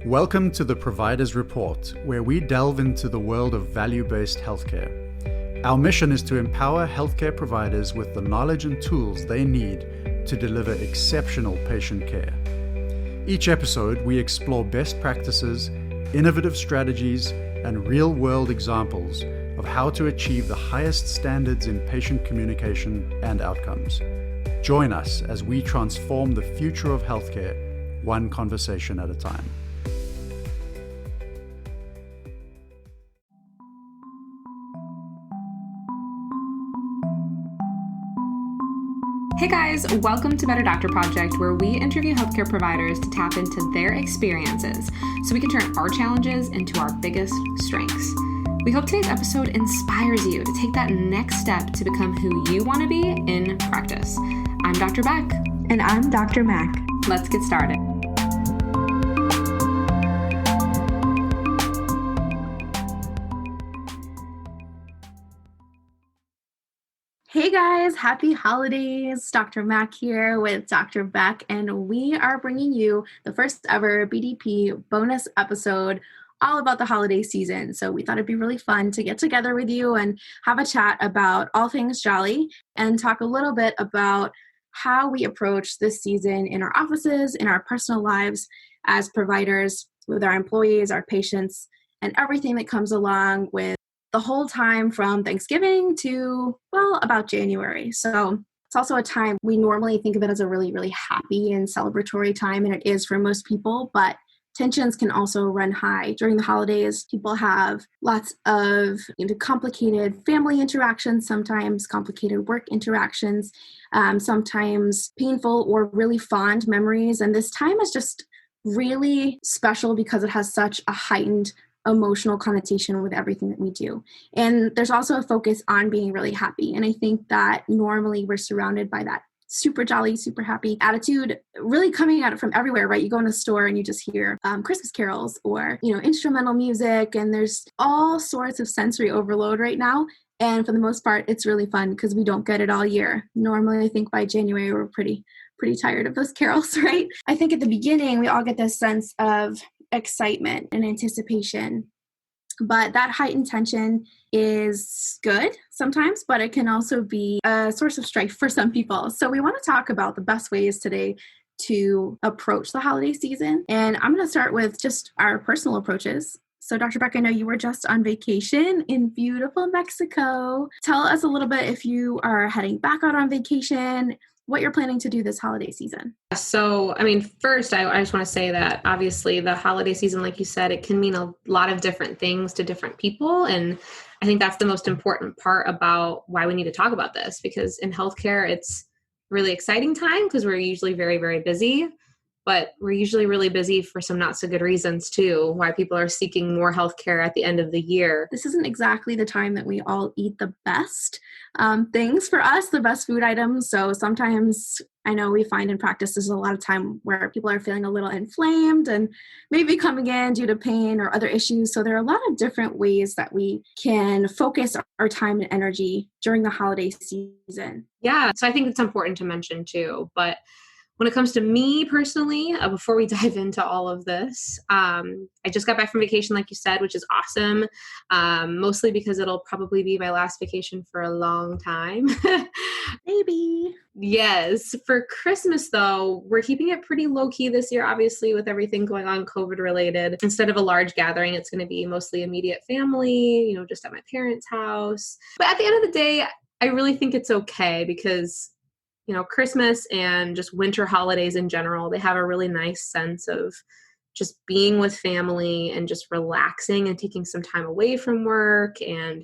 Welcome to the Provider's Report, where we delve into the world of value-based healthcare. Our mission is to empower healthcare providers with the knowledge and tools they need to deliver exceptional patient care. Each episode, we explore best practices, innovative strategies, and real-world examples of how to achieve the highest standards in patient communication and outcomes. Join us as we transform the future of healthcare, one conversation at a time. Hey guys, welcome to Better Doctor Project, where we interview healthcare providers to tap into their experiences so we can turn our challenges into our biggest strengths. We hope today's episode inspires you to take that next step to become who you want to be in practice. I'm Dr. Bec. And I'm Dr. Mac. Let's get started. Hey guys, happy holidays. Dr. Mac here with Dr. Bec, and we are bringing you the first ever BDP bonus episode all about the holiday season. So we thought it'd be really fun to get together with you and have a chat about all things jolly and talk a little bit about how we approach this season in our offices, in our personal lives as providers, with our employees, our patients, and everything that comes along with the whole time from Thanksgiving to, well, about January. So it's also a time we normally think of it as a really, really happy and celebratory time, and it is for most people, but tensions can also run high during the holidays. People have lots of complicated family interactions, sometimes complicated work interactions, sometimes painful or really fond memories. And this time is just really special because it has such a heightened emotional connotation with everything that we do. And there's also a focus on being really happy. And I think that normally we're surrounded by that super jolly, super happy attitude really coming at it from everywhere, right? You go in a store and you just hear Christmas carols or, instrumental music, and there's all sorts of sensory overload right now. And for the most part, it's really fun because we don't get it all year. Normally, I think by January, we're pretty tired of those carols, right? I think at the beginning, we all get this sense of excitement and anticipation, but that heightened tension is good sometimes, but it can also be a source of strife for some people. So we want to talk about the best ways today to approach the holiday season. And I'm going to start with just our personal approaches. So Dr. Bec, I know you were just on vacation in beautiful Mexico. Tell us a little bit if you are heading back out on vacation, what you're planning to do this holiday season. So, first, I just want to say that obviously the holiday season, like you said, it can mean a lot of different things to different people. And I think that's the most important part about why we need to talk about this, because in healthcare, it's a really exciting time because we're usually very, very busy. But we're usually really busy for some not so good reasons too, why people are seeking more healthcare at the end of the year. This isn't exactly the time that we all eat the best things for us, the best food items. So sometimes I know we find in practice there's a lot of time where people are feeling a little inflamed and maybe coming in due to pain or other issues. So there are a lot of different ways that we can focus our time and energy during the holiday season. Yeah, so I think it's important to mention too, but when it comes to me personally, before we dive into all of this, I just got back from vacation, like you said, which is awesome, mostly because it'll probably be my last vacation for a long time. Maybe. Yes. For Christmas, though, we're keeping it pretty low-key this year, obviously, with everything going on COVID-related. Instead of a large gathering, it's going to be mostly immediate family, just at my parents' house. But at the end of the day, I really think it's okay because Christmas and just winter holidays in general, they have a really nice sense of just being with family and just relaxing and taking some time away from work and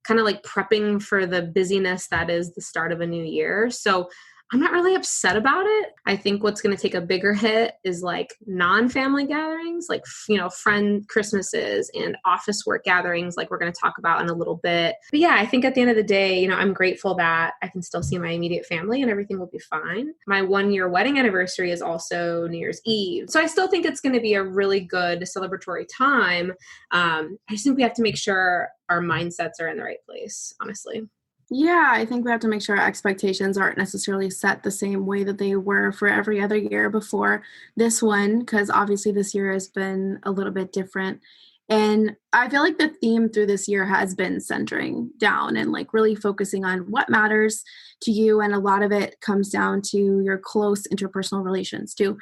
kind of like prepping for the busyness that is the start of a new year. So I'm not really upset about it. I think what's going to take a bigger hit is like non-family gatherings, like, friend Christmases and office work gatherings, like we're going to talk about in a little bit. But yeah, I think at the end of the day, I'm grateful that I can still see my immediate family and everything will be fine. My 1-year wedding anniversary is also New Year's Eve. So I still think it's going to be a really good celebratory time. I just think we have to make sure our mindsets are in the right place, honestly. Yeah, I think we have to make sure our expectations aren't necessarily set the same way that they were for every other year before this one, because obviously this year has been a little bit different. And I feel like the theme through this year has been centering down and like really focusing on what matters to you. And a lot of it comes down to your close interpersonal relations too.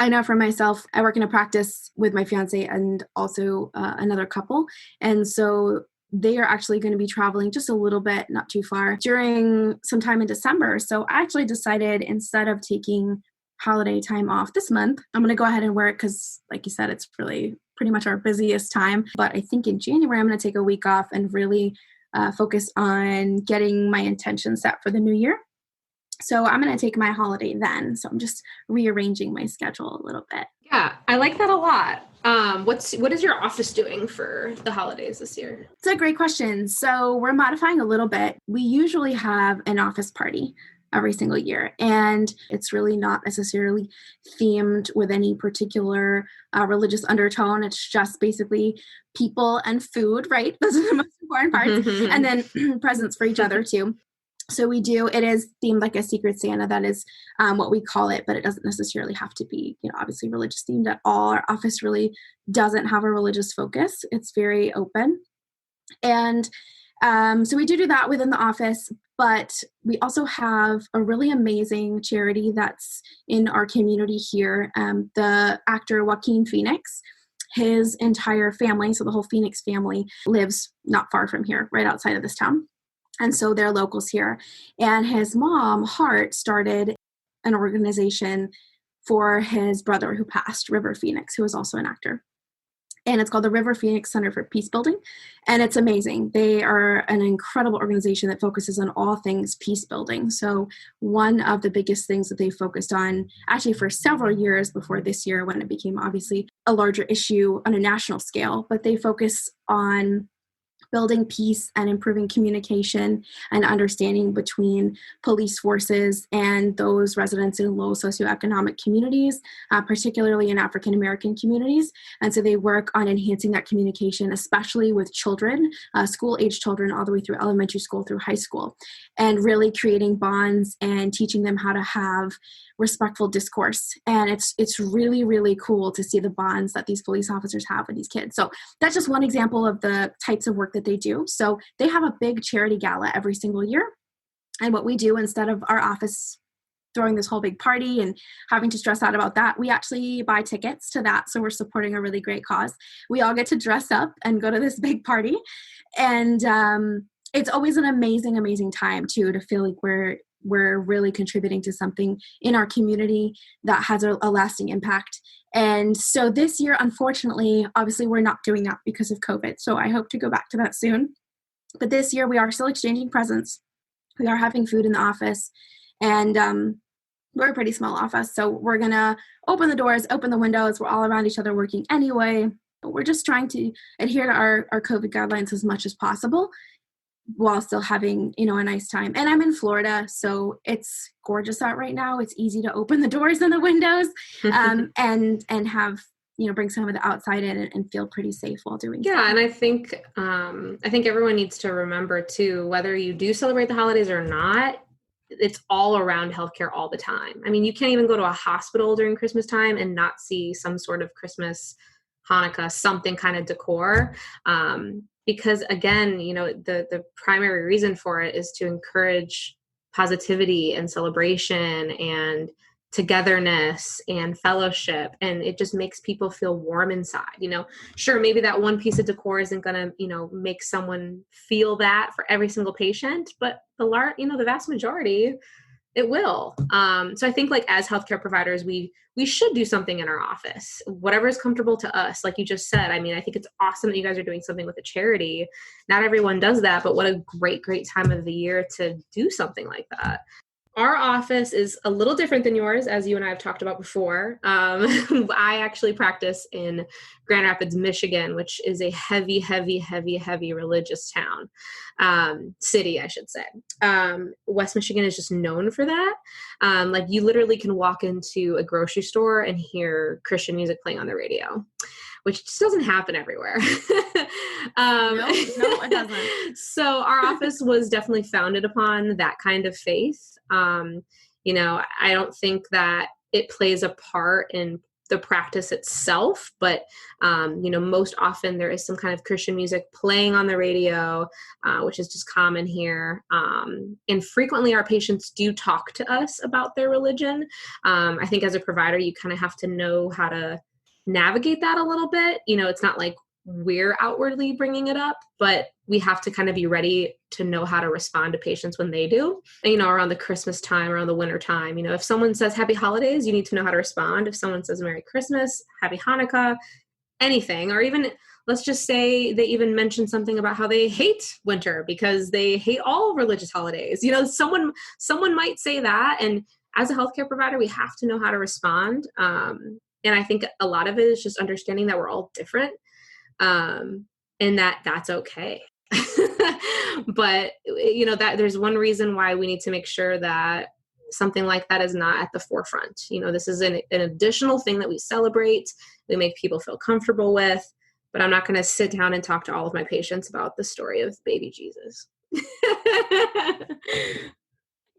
I know for myself, I work in a practice with my fiance and also another couple. And so they are actually going to be traveling just a little bit, not too far, during some time in December. So I actually decided instead of taking holiday time off this month, I'm going to go ahead and work because, like you said, it's really pretty much our busiest time. But I think in January, I'm going to take a week off and really focus on getting my intention set for the new year. So I'm going to take my holiday then. So I'm just rearranging my schedule a little bit. Yeah, I like that a lot. What is your office doing for the holidays this year? It's a great question. So we're modifying a little bit. We usually have an office party every single year, and it's really not necessarily themed with any particular religious undertone. It's just basically people and food, right? Those are the most important parts. And then presents for each other too. So it is themed like a Secret Santa. That is what we call it, but it doesn't necessarily have to be, obviously religious themed at all. Our office really doesn't have a religious focus. It's very open. And so we do that within the office, but we also have a really amazing charity that's in our community here. The actor Joaquin Phoenix, his entire family, so the whole Phoenix family, lives not far from here, right outside of this town. And so they're locals here. And his mom, Hart, started an organization for his brother who passed, River Phoenix, who was also an actor. And it's called the River Phoenix Center for Peace Building. And it's amazing. They are an incredible organization that focuses on all things peace building. So one of the biggest things that they focused on, actually for several years before this year when it became obviously a larger issue on a national scale, but they focus on building peace and improving communication and understanding between police forces and those residents in low socioeconomic communities, particularly in African American communities. And so they work on enhancing that communication, especially with children, school-age children, all the way through elementary school through high school, and really creating bonds and teaching them how to have respectful discourse. And it's really, really cool to see the bonds that these police officers have with these kids. So that's just one example of the types of work that they do. So they have a big charity gala every single year. And what we do, instead of our office throwing this whole big party and having to stress out about that, we actually buy tickets to that. So we're supporting a really great cause. We all get to dress up and go to this big party. And it's always an amazing, amazing time too, to feel like we're really contributing to something in our community that has a lasting impact. And so this year, unfortunately, obviously we're not doing that because of COVID. So I hope to go back to that soon. But this year we are still exchanging presents. We are having food in the office, and we're a pretty small office. So we're going to open the doors, open the windows. We're all around each other working anyway. We're just trying to adhere to our COVID guidelines as much as possible, while still having, a nice time. And I'm in Florida, so it's gorgeous out right now. It's easy to open the doors and the windows and have, bring some of the outside in and feel pretty safe while doing so. Yeah, and I think everyone needs to remember too, whether you do celebrate the holidays or not, it's all around healthcare all the time. I mean, you can't even go to a hospital during Christmas time and not see some sort of Christmas, Hanukkah, something kind of decor. Because again, the primary reason for it is to encourage positivity and celebration and togetherness and fellowship. And it just makes people feel warm inside. Sure, maybe that one piece of decor isn't going to, make someone feel that for every single patient, but the vast majority, it will. So I think as healthcare providers, we should do something in our office, whatever is comfortable to us. Like you just said, I mean, I think it's awesome that you guys are doing something with a charity. Not everyone does that, but what a great time of the year to do something like that. Our office is a little different than yours, as you and I have talked about before. I actually practice in Grand Rapids, Michigan, which is a heavy religious town, city, I should say. West Michigan is just known for that. You literally can walk into a grocery store and hear Christian music playing on the radio, which just doesn't happen everywhere. No, it doesn't. So our office was definitely founded upon that kind of faith. You know, I don't think that it plays a part in the practice itself, but, you know, most often there is some kind of Christian music playing on the radio, which is just common here. And frequently our patients do talk to us about their religion. I think as a provider, you kind of have to know how to navigate that a little bit. You know, it's not like we're outwardly bringing it up, but we have to kind of be ready to know how to respond to patients when they do. And, you know, around the Christmas time, around the winter time, you know, if someone says happy holidays, you need to know how to respond. If someone says Merry Christmas, Happy Hanukkah, anything, or even let's just say they even mention something about how they hate winter because they hate all religious holidays. You know, someone might say that. And as a healthcare provider, we have to know how to respond. And I think a lot of it is just understanding that we're all different. And that's okay. But, you know, that there's one reason why we need to make sure that something like that is not at the forefront. You know, this is an additional thing that we celebrate, we make people feel comfortable with, but I'm not going to sit down and talk to all of my patients about the story of baby Jesus.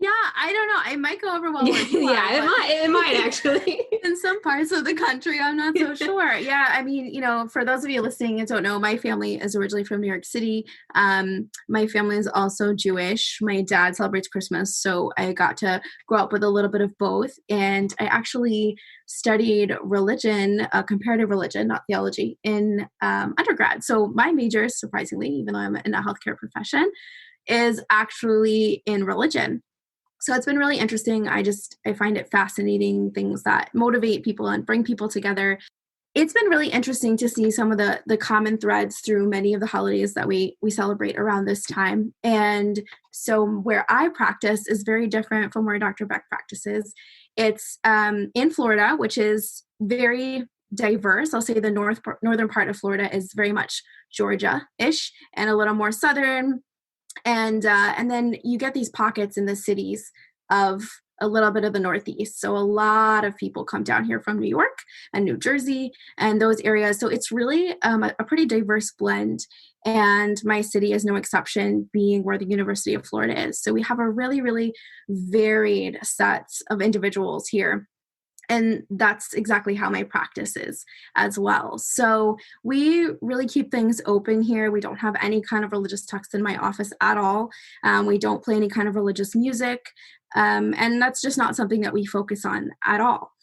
Yeah, I don't know. It might go over well where you are. Yeah, it might actually. In some parts of the country, I'm not so sure. Yeah, I mean, you know, for those of you listening and don't know, my family is originally from New York City. My family is also Jewish. My dad celebrates Christmas, so I got to grow up with a little bit of both. And I actually studied religion, comparative religion, not theology, in undergrad. So my major, surprisingly, even though I'm in a healthcare profession, is actually in religion. So it's been really interesting. I find it fascinating, things that motivate people and bring people together. It's been really interesting to see some of the common threads through many of the holidays that we celebrate around this time. And so where I practice is very different from where Dr. Bec practices. It's in Florida, which is very diverse. I'll say the northern part of Florida is very much Georgia-ish and a little more southern. And then you get these pockets in the cities of a little bit of the Northeast. So a lot of people come down here from New York and New Jersey and those areas. So it's really a pretty diverse blend. And my city is no exception, being where the University of Florida is. So we have a really, really varied set of individuals here. And that's exactly how my practice is as well. So we really keep things open here. We don't have any kind of religious text in my office at all. We don't play any kind of religious music. And that's just not something that we focus on at all.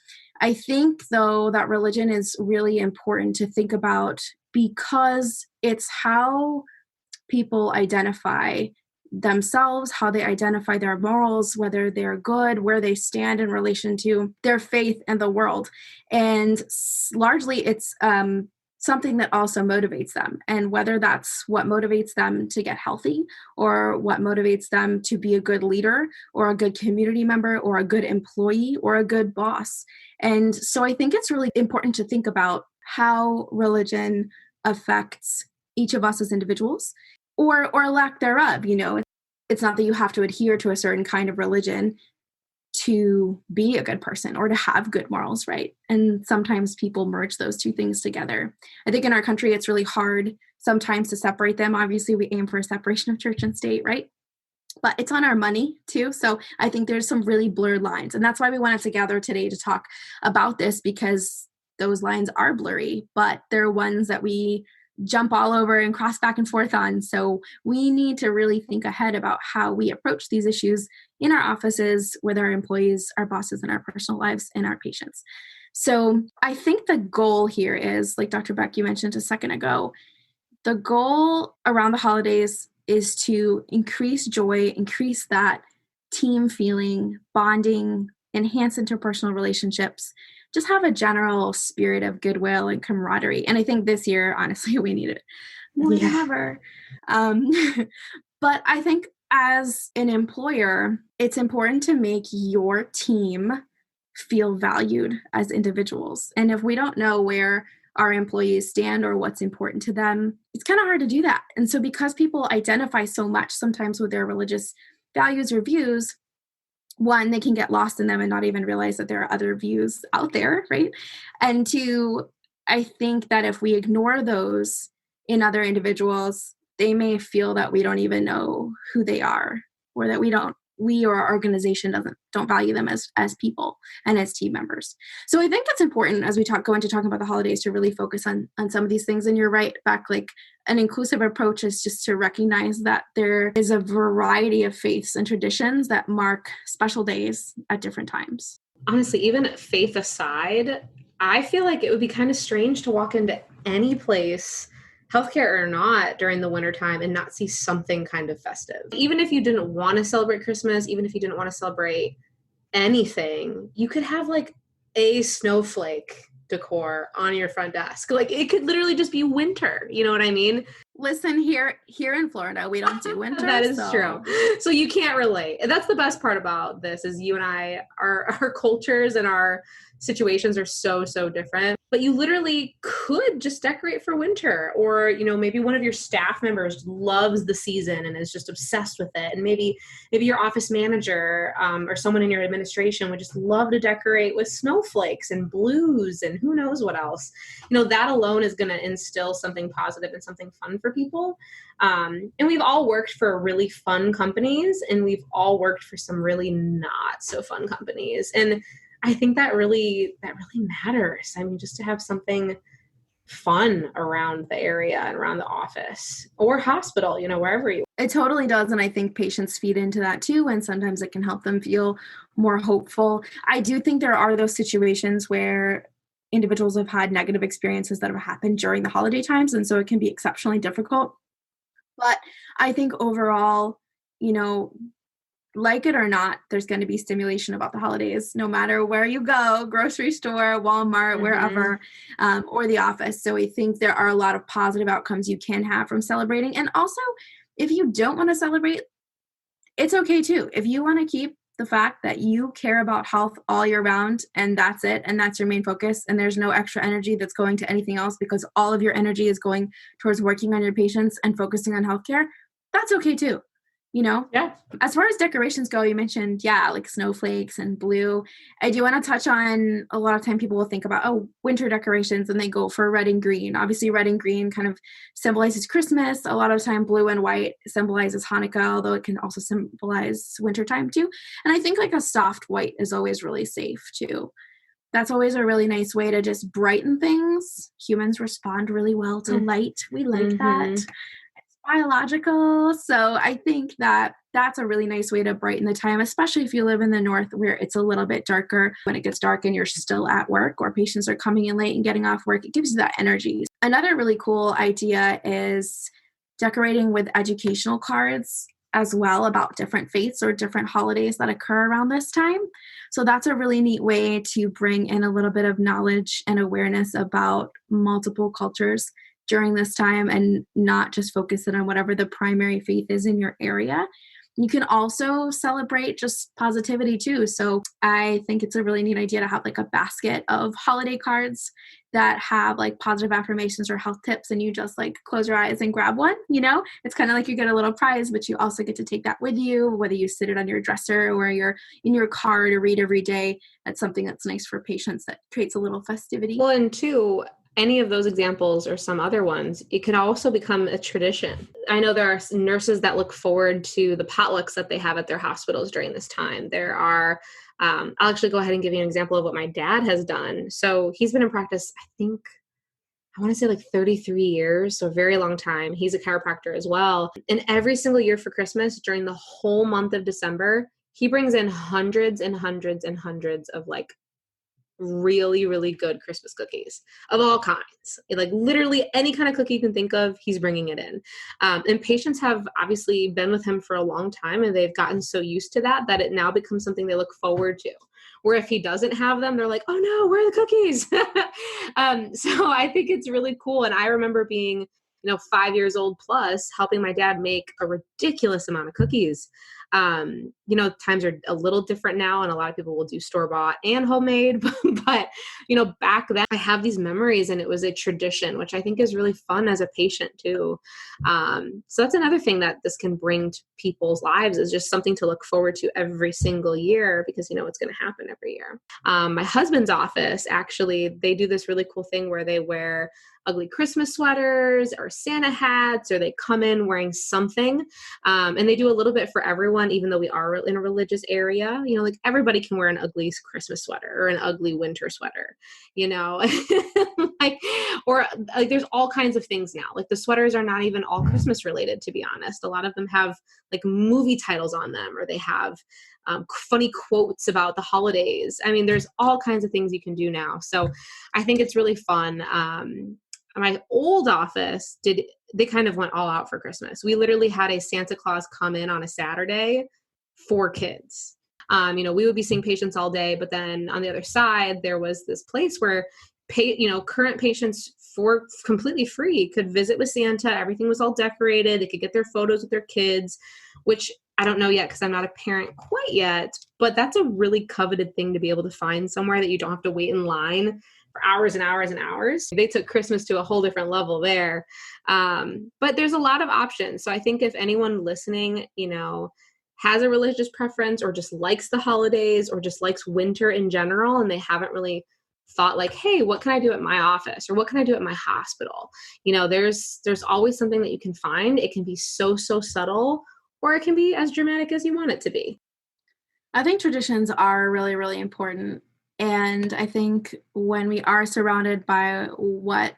I think, though, that religion is really important to think about because it's how people identify themselves, how they identify their morals, whether they're good, where they stand in relation to their faith and the world. And largely it's something that also motivates them. And whether that's what motivates them to get healthy or what motivates them to be a good leader or a good community member or a good employee or a good boss. And so I think it's really important to think about how religion affects each of us as individuals or lack thereof. You know, it's not that you have to adhere to a certain kind of religion to be a good person or to have good morals, right? And sometimes people merge those two things together. I think in our country, it's really hard sometimes to separate them. Obviously, we aim for a separation of church and state, right? But it's on our money too. So I think there's some really blurred lines. And that's why we wanted to gather today to talk about this, because those lines are blurry, but they're ones that we jump all over and cross back and forth on. So we need to really think ahead about how we approach these issues in our offices, with our employees, our bosses, and our personal lives, and our patients. So I think the goal here is, like Dr. Bec, you mentioned a second ago, the goal around the holidays is to increase joy, increase that team feeling, bonding, enhance interpersonal relationships, just have a general spirit of goodwill and camaraderie. And I think this year, honestly, we need it more than ever. But I think as an employer, it's important to make your team feel valued as individuals. And if we don't know where our employees stand or what's important to them, it's kind of hard to do that. And so because people identify so much sometimes with their religious values or views, one, they can get lost in them and not even realize that there are other views out there, right? And two, I think that if we ignore those in other individuals, they may feel that we don't even know who they are, or that we or our organization don't value them as people and as team members. So I think it's important as we go into talking about the holidays to really focus on some of these things. And you're right, Beck, like an inclusive approach is just to recognize that there is a variety of faiths and traditions that mark special days at different times. Honestly, even faith aside, I feel like it would be kind of strange to walk into any place, healthcare or not, during the wintertime and not see something kind of festive. Even if you didn't want to celebrate Christmas, even if you didn't want to celebrate anything, you could have like a snowflake decor on your front desk. Like it could literally just be winter. You know what I mean? Listen, here in Florida, we don't do winter. That is true. So you can't relate. That's the best part about this is you and I, our cultures and our situations are so different. But you literally could just decorate for winter, or maybe one of your staff members loves the season and is just obsessed with it, and maybe your office manager or someone in your administration would just love to decorate with snowflakes and blues and who knows what else. That alone is going to instill something positive and something fun for people. And we've all worked for really fun companies, and we've all worked for some really not so fun companies. And I think that really matters. I mean, just to have something fun around the area and around the office or hospital, wherever you are. It totally does. And I think patients feed into that too. And sometimes it can help them feel more hopeful. I do think there are those situations where individuals have had negative experiences that have happened during the holiday times. And so it can be exceptionally difficult. But I think overall, like it or not, there's going to be stimulation about the holidays, no matter where you go, grocery store, Walmart, wherever, or the office. So I think there are a lot of positive outcomes you can have from celebrating. And also, if you don't want to celebrate, it's okay too. If you want to keep the fact that you care about health all year round and that's it, and that's your main focus, and there's no extra energy that's going to anything else because all of your energy is going towards working on your patients and focusing on healthcare, that's okay too. Yeah. As far as decorations go, you mentioned, like snowflakes and blue. I do want to touch on, a lot of time people will think about, winter decorations, and they go for red and green. Obviously, red and green kind of symbolizes Christmas. A lot of time, blue and white symbolizes Hanukkah, although it can also symbolize wintertime too. And I think like a soft white is always really safe too. That's always a really nice way to just brighten things. Humans respond really well to light. We like that. Biological. So I think that that's a really nice way to brighten the time, especially if you live in the north where it's a little bit darker. When it gets dark and you're still at work, or patients are coming in late and getting off work, it gives you that energy. Another really cool idea is decorating with educational cards as well about different faiths or different holidays that occur around this time. So that's a really neat way to bring in a little bit of knowledge and awareness about multiple cultures during this time, and not just focus it on whatever the primary faith is in your area. You can also celebrate just positivity too. So I think it's a really neat idea to have like a basket of holiday cards that have like positive affirmations or health tips, and you just like close your eyes and grab one. It's kind of like you get a little prize, but you also get to take that with you, whether you sit it on your dresser or you're in your car to read every day. That's something that's nice for patients, that creates a little festivity. Well, and two, any of those examples or some other ones, it can also become a tradition. I know there are nurses that look forward to the potlucks that they have at their hospitals during this time. There are, I'll actually go ahead and give you an example of what my dad has done. So he's been in practice, I want to say like 33 years, so a very long time. He's a chiropractor as well. And every single year for Christmas, during the whole month of December, he brings in hundreds and hundreds and hundreds of like really, really good Christmas cookies of all kinds. Like literally any kind of cookie you can think of, he's bringing it in. And patients have obviously been with him for a long time, and they've gotten so used to that it now becomes something they look forward to. Where if he doesn't have them, they're like, oh no, where are the cookies? So I think it's really cool. And I remember being 5 years old plus, helping my dad make a ridiculous amount of cookies. Times are a little different now, and a lot of people will do store-bought and homemade, but back then I have these memories, and it was a tradition, which I think is really fun as a patient too. So that's another thing that this can bring to people's lives, is just something to look forward to every single year, because it's going to happen every year. My husband's office, actually, they do this really cool thing where they wear ugly Christmas sweaters or Santa hats, or they come in wearing something. And they do a little bit for everyone, even though we are in a religious area. Like everybody can wear an ugly Christmas sweater or an ugly winter sweater, like there's all kinds of things now. Like the sweaters are not even all Christmas related, to be honest. A lot of them have like movie titles on them, or they have funny quotes about the holidays. I mean, there's all kinds of things you can do now. So I think it's really fun. My old office they kind of went all out for Christmas. We literally had a Santa Claus come in on a Saturday for kids. We would be seeing patients all day, but then on the other side, there was this place where current patients for completely free could visit with Santa. Everything was all decorated. They could get their photos with their kids, which I don't know yet because I'm not a parent quite yet, but that's a really coveted thing to be able to find somewhere that you don't have to wait in line for hours and hours and hours. They took Christmas to a whole different level there. But there's a lot of options. So I think if anyone listening, has a religious preference, or just likes the holidays, or just likes winter in general, and they haven't really thought like, hey, what can I do at my office, or what can I do at my hospital? There's always something that you can find. It can be so subtle, or it can be as dramatic as you want it to be. I think traditions are really, really important. And I think when we are surrounded by what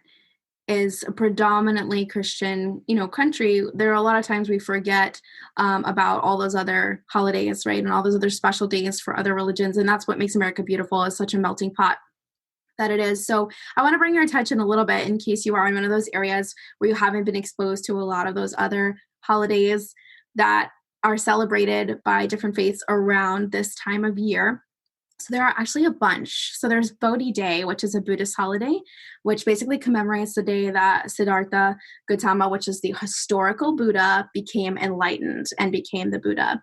is a predominantly Christian, country, there are a lot of times we forget about all those other holidays, right? And all those other special days for other religions. And that's what makes America beautiful, is such a melting pot that it is. So I want to bring your attention a little bit, in case you are in one of those areas where you haven't been exposed to a lot of those other holidays that are celebrated by different faiths around this time of year. So there are actually a bunch. So there's Bodhi Day, which is a Buddhist holiday, which basically commemorates the day that Siddhartha Gautama, which is the historical Buddha, became enlightened and became the Buddha.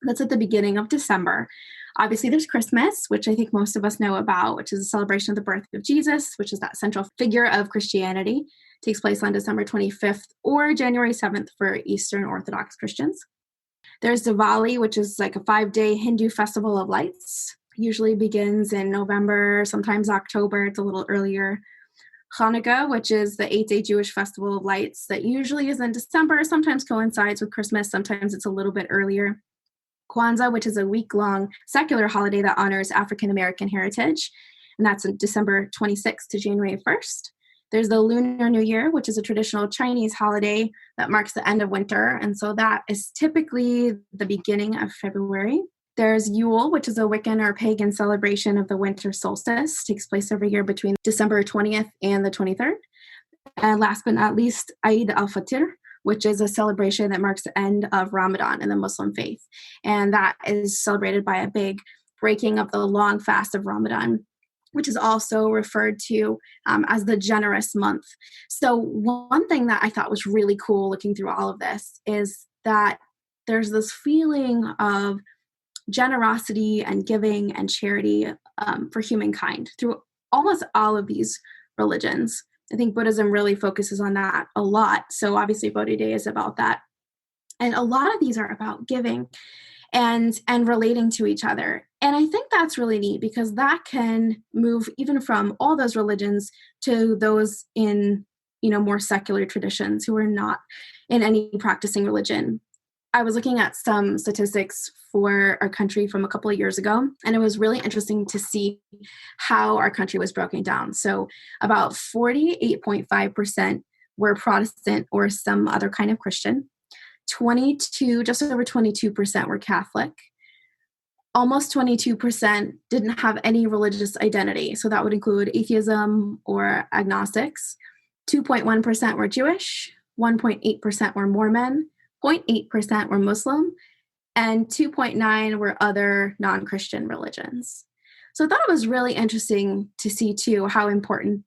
That's at the beginning of December. Obviously, there's Christmas, which I think most of us know about, which is a celebration of the birth of Jesus, which is that central figure of Christianity. It takes place on December 25th or January 7th for Eastern Orthodox Christians. There's Diwali, which is like a 5-day Hindu festival of lights. Usually begins in November, sometimes October. It's a little earlier. Hanukkah, which is the 8-day Jewish festival of lights that usually is in December, sometimes coincides with Christmas, sometimes it's a little bit earlier. Kwanzaa, which is a week-long secular holiday that honors African American heritage, and that's on December 26th to January 1st. There's the Lunar New Year, which is a traditional Chinese holiday that marks the end of winter, and so that is typically the beginning of February. There's Yule, which is a Wiccan or pagan celebration of the winter solstice. It takes place every year between December 20th and the 23rd. And last but not least, Eid al-Fitr, which is a celebration that marks the end of Ramadan in the Muslim faith. And that is celebrated by a big breaking of the long fast of Ramadan, which is also referred to as the generous month. So one thing that I thought was really cool looking through all of this is that there's this feeling of generosity and giving and charity for humankind through almost all of these religions. I think Buddhism really focuses on that a lot. So obviously Bodhi Day is about that. And a lot of these are about giving and relating to each other. And I think that's really neat, because that can move even from all those religions to those in, more secular traditions who are not in any practicing religion. I was looking at some statistics for our country from a couple of years ago, and it was really interesting to see how our country was broken down. So about 48.5% were Protestant or some other kind of Christian. Just over 22% were Catholic. Almost 22% didn't have any religious identity. So that would include atheism or agnostics. 2.1% were Jewish. 1.8% were Mormon. 0.8% were Muslim, and 2.9% were other non-Christian religions. So I thought it was really interesting to see, too, how important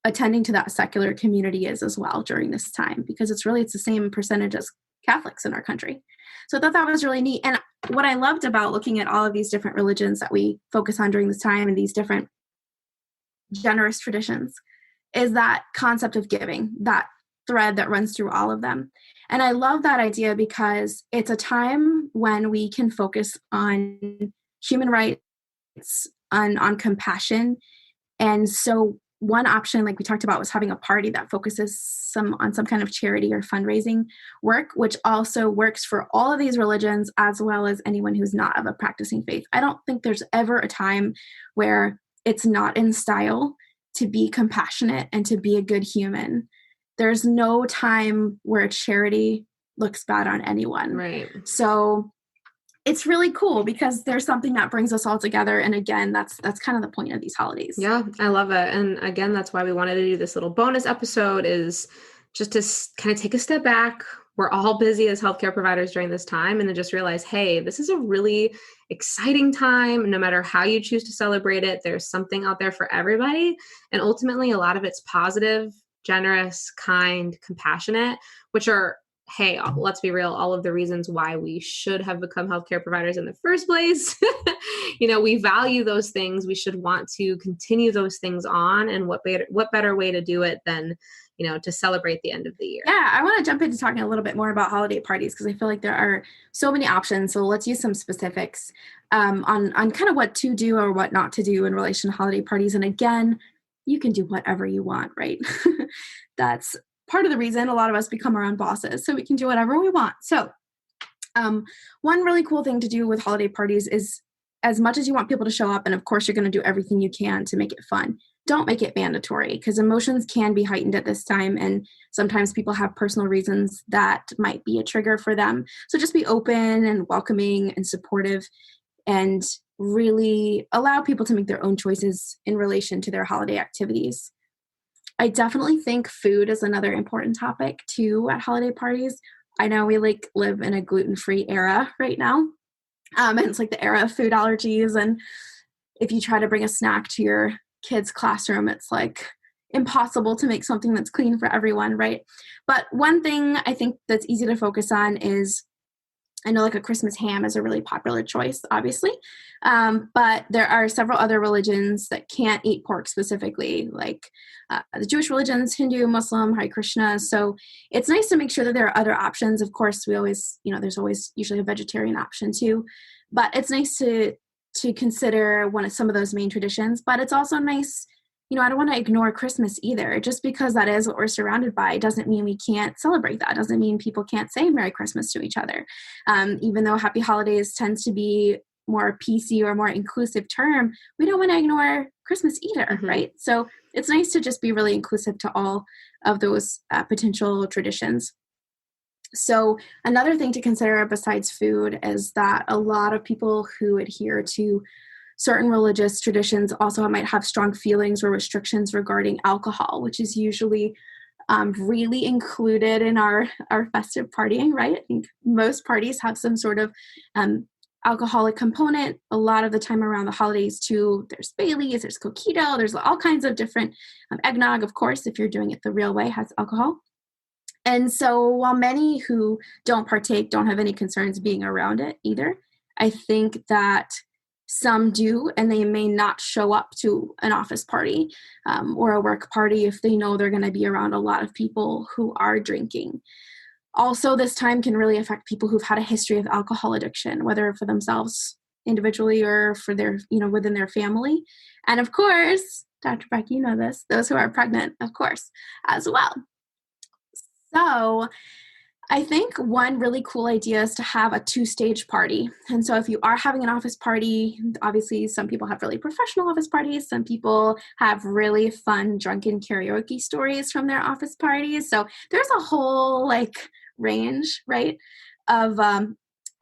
attending to that secular community is as well during this time, because it's the same percentage as Catholics in our country. So I thought that was really neat. And what I loved about looking at all of these different religions that we focus on during this time and these different generous traditions is that concept of giving, that thread that runs through all of them. And I love that idea because it's a time when we can focus on human rights, on compassion. And so one option, like we talked about, was having a party that focuses on some kind of charity or fundraising work, which also works for all of these religions as well as anyone who's not of a practicing faith. I don't think there's ever a time where it's not in style to be compassionate and to be a good human. There's no time where charity looks bad on anyone. Right. So it's really cool because there's something that brings us all together. And again, that's kind of the point of these holidays. Yeah, I love it. And again, that's why we wanted to do this little bonus episode, is just to kind of take a step back. We're all busy as healthcare providers during this time, and then just realize, hey, this is a really exciting time. No matter how you choose to celebrate it, there's something out there for everybody. And ultimately, a lot of it's positive, generous, kind, compassionate, which are, hey, let's be real, all of the reasons why we should have become healthcare providers in the first place. We value those things. We should want to continue those things on. And what better way to do it than, to celebrate the end of the year. Yeah, I want to jump into talking a little bit more about holiday parties because I feel like there are so many options. So let's use some specifics on kind of what to do or what not to do in relation to holiday parties. And again, you can do whatever you want, right? That's part of the reason a lot of us become our own bosses, so we can do whatever we want. So one really cool thing to do with holiday parties is, as much as you want people to show up, and of course you're going to do everything you can to make it fun, don't make it mandatory because emotions can be heightened at this time. And sometimes people have personal reasons that might be a trigger for them. So just be open and welcoming and supportive and really allow people to make their own choices in relation to their holiday activities. I definitely think food is another important topic too at holiday parties. I know we live in a gluten-free era right now. And it's like the era of food allergies. And if you try to bring a snack to your kid's classroom, it's like impossible to make something that's clean for everyone, right? But one thing I think that's easy to focus on is, I know like a Christmas ham is a really popular choice, obviously. But there are several other religions that can't eat pork specifically, like the Jewish religions, Hindu, Muslim, Hare Krishna. So it's nice to make sure that there are other options. Of course, we always, there's always usually a vegetarian option too. But it's nice to consider some of those main traditions. But it's also nice, I don't want to ignore Christmas either. Just because that is what we're surrounded by doesn't mean we can't celebrate that. Doesn't mean people can't say Merry Christmas to each other. Even though Happy Holidays tends to be more PC or more inclusive term, we don't want to ignore Christmas either, right? So it's nice to just be really inclusive to all of those potential traditions. So another thing to consider besides food is that a lot of people who adhere to certain religious traditions also might have strong feelings or restrictions regarding alcohol, which is usually really included in our festive partying, right? I think most parties have some sort of alcoholic component. A lot of the time around the holidays too, there's Baileys, there's Coquito, there's all kinds of different eggnog, of course, if you're doing it the real way, has alcohol. And so while many who don't partake don't have any concerns being around it either, I think that some do, and they may not show up to an office party or a work party if they know they're going to be around a lot of people who are drinking. Also, this time can really affect people who've had a history of alcohol addiction, whether for themselves individually or for their, within their family. And of course, Dr. Beck, you know this, those who are pregnant, of course, as well. So I think one really cool idea is to have a 2-stage party. And so if you are having an office party, obviously some people have really professional office parties. Some people have really fun drunken karaoke stories from their office parties. So there's a whole range, right, of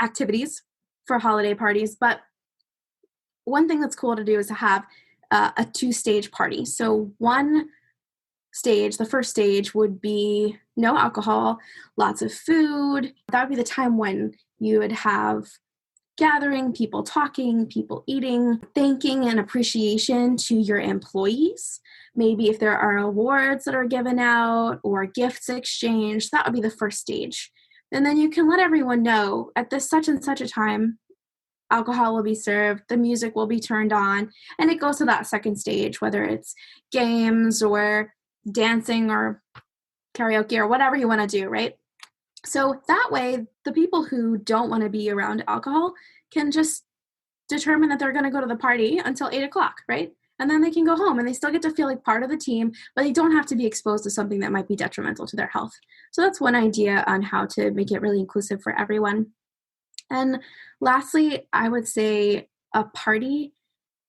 activities for holiday parties. But one thing that's cool to do is to have a 2-stage party. So one stage, the first stage would be no alcohol, lots of food. That would be the time when you would have gathering, people talking, people eating, thanking and appreciation to your employees. Maybe if there are awards that are given out or gifts exchanged, that would be the first stage. And then you can let everyone know at this such and such a time, alcohol will be served, the music will be turned on, and it goes to that second stage, whether it's games or dancing or karaoke or whatever you want to do, right? So that way, the people who don't want to be around alcohol can just determine that they're going to go to the party until 8 o'clock, right? And then they can go home and they still get to feel like part of the team, but they don't have to be exposed to something that might be detrimental to their health. So that's one idea on how to make it really inclusive for everyone. And lastly, I would say a party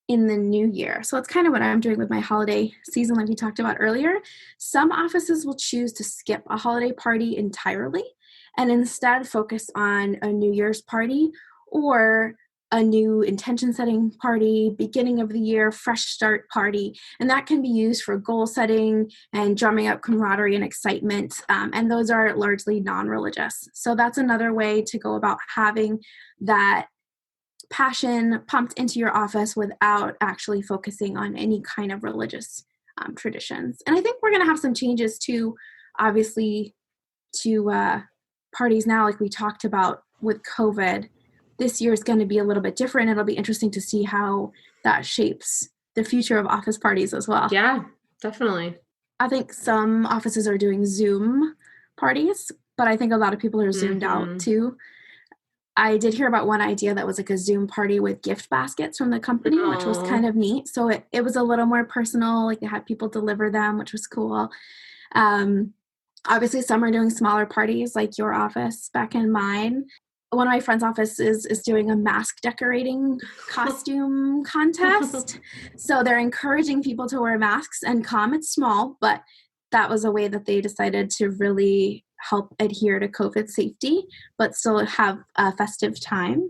in the new year. So it's kind of what I'm doing with my holiday season, like we talked about earlier. Some offices will choose to skip a holiday party entirely and instead focus on a New Year's party or a new intention setting party, beginning of the year, fresh start party. And that can be used for goal setting and drumming up camaraderie and excitement. And those are largely non-religious. So that's another way to go about having that passion pumped into your office without actually focusing on any kind of religious traditions. And I think we're going to have some changes too, obviously, to parties now, like we talked about with COVID. This year is going to be a little bit different. It'll be interesting to see how that shapes the future of office parties as well. Yeah, definitely. I think some offices are doing Zoom parties, but I think a lot of people are Zoomed out too. I did hear about one idea that was like a Zoom party with gift baskets from the company, which was kind of neat. So it was a little more personal, like they had people deliver them, which was cool. Obviously, some are doing smaller parties like your office, Bec and mine. One of my friend's office is doing a mask decorating costume contest. So they're encouraging people to wear masks and come. It's small, but that was a way that they decided to really help adhere to COVID safety, but still have a festive time.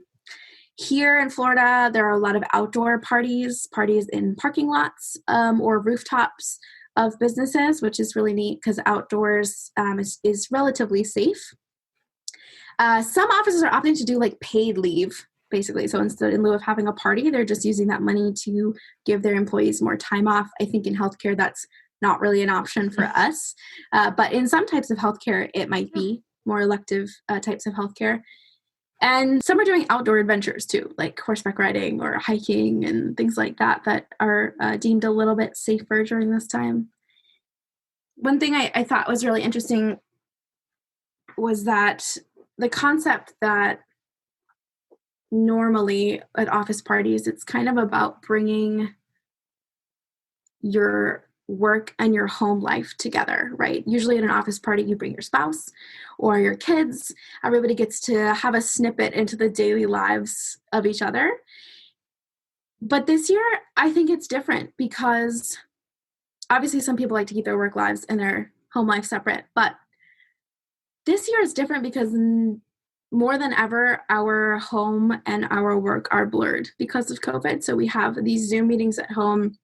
Here in Florida, there are a lot of outdoor parties in parking lots or rooftops of businesses, which is really neat because outdoors is relatively safe. Some offices are opting to do like paid leave, basically. So instead, in lieu of having a party, they're just using that money to give their employees more time off. I think in healthcare, that's not really an option for us. But in some types of healthcare, it might be more elective types of healthcare. And some are doing outdoor adventures too, like horseback riding or hiking and things like that are deemed a little bit safer during this time. One thing I thought was really interesting was that the concept that normally at office parties, it's kind of about bringing your work and your home life together, right? Usually at an office party, you bring your spouse or your kids. Everybody gets to have a snippet into the daily lives of each other. But this year, I think it's different because obviously some people like to keep their work lives and their home life separate, but this year is different because more than ever, our home and our work are blurred because of COVID. So we have these Zoom meetings at home.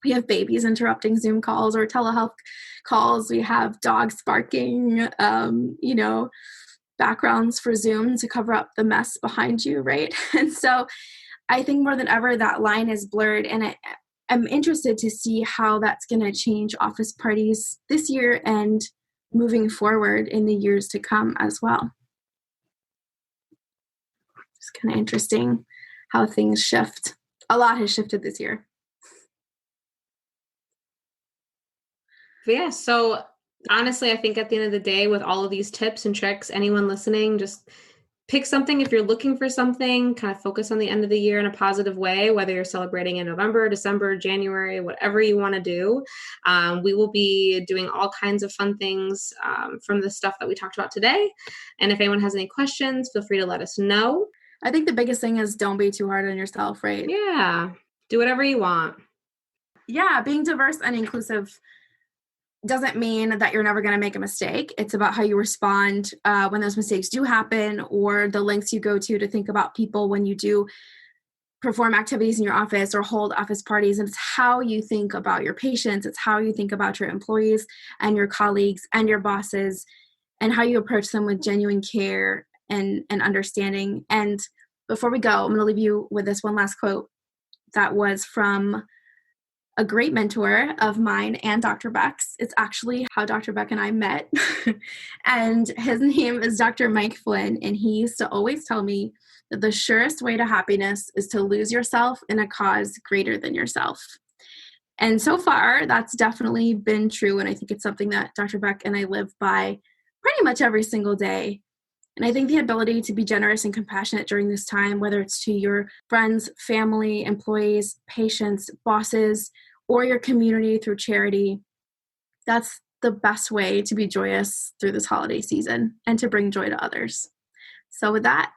We have babies interrupting Zoom calls or telehealth calls. We have dogs barking, backgrounds for Zoom to cover up the mess behind you, right? And so I think more than ever, that line is blurred. And I'm interested to see how that's going to change office parties this year and moving forward in the years to come as well. It's kind of interesting how things shift. A lot has shifted this year. Yeah, so honestly, I think at the end of the day, with all of these tips and tricks, anyone listening, just pick something. If you're looking for something, kind of focus on the end of the year in a positive way, whether you're celebrating in November, December, January, whatever you want to do. We will be doing all kinds of fun things from the stuff that we talked about today. And if anyone has any questions, feel free to let us know. I think the biggest thing is don't be too hard on yourself, right? Yeah, do whatever you want. Yeah, being diverse and inclusive doesn't mean that you're never going to make a mistake. It's about how you respond when those mistakes do happen, or the lengths you go to think about people when you do perform activities in your office or hold office parties. And it's how you think about your patients. It's how you think about your employees and your colleagues and your bosses, and how you approach them with genuine care and understanding. And before we go, I'm going to leave you with this one last quote that was from a great mentor of mine and Dr. Beck's. It's actually how Dr. Beck and I met. And his name is Dr. Mike Flynn. And he used to always tell me that the surest way to happiness is to lose yourself in a cause greater than yourself. And so far, that's definitely been true. And I think it's something that Dr. Beck and I live by pretty much every single day. And I think the ability to be generous and compassionate during this time, whether it's to your friends, family, employees, patients, bosses, or your community through charity, that's the best way to be joyous through this holiday season and to bring joy to others. So with that,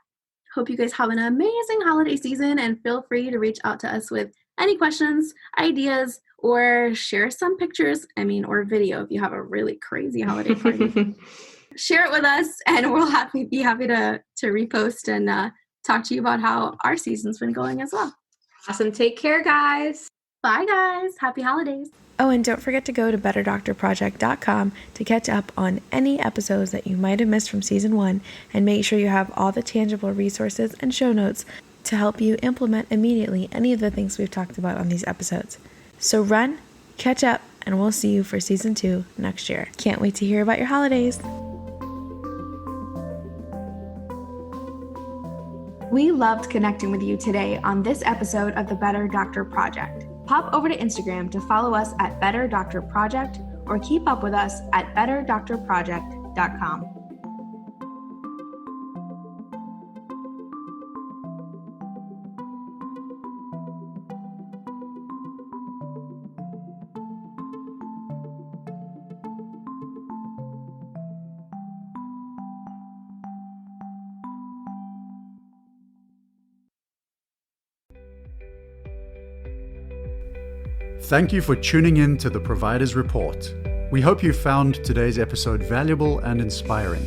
hope you guys have an amazing holiday season, and feel free to reach out to us with any questions, ideas, or share some pictures, or video if you have a really crazy holiday party. Share it with us, and we'll be happy to repost and talk to you about how our season's been going as well. Awesome. Take care, guys. Bye, guys. Happy holidays. Oh, and don't forget to go to betterdoctorproject.com to catch up on any episodes that you might have missed from season 1, and make sure you have all the tangible resources and show notes to help you implement immediately any of the things we've talked about on these episodes. So run, catch up, and we'll see you for season 2 next year. Can't wait to hear about your holidays. We loved connecting with you today on this episode of the Better Doctor Project. Pop over to Instagram to follow us at Better Doctor Project, or keep up with us at betterdoctorproject.com. Thank you for tuning in to the Provider's Report. We hope you found today's episode valuable and inspiring.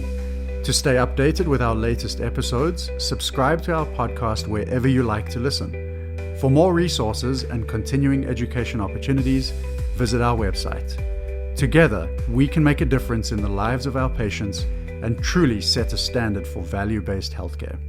To stay updated with our latest episodes, subscribe to our podcast wherever you like to listen. For more resources and continuing education opportunities, visit our website. Together, we can make a difference in the lives of our patients and truly set a standard for value-based healthcare.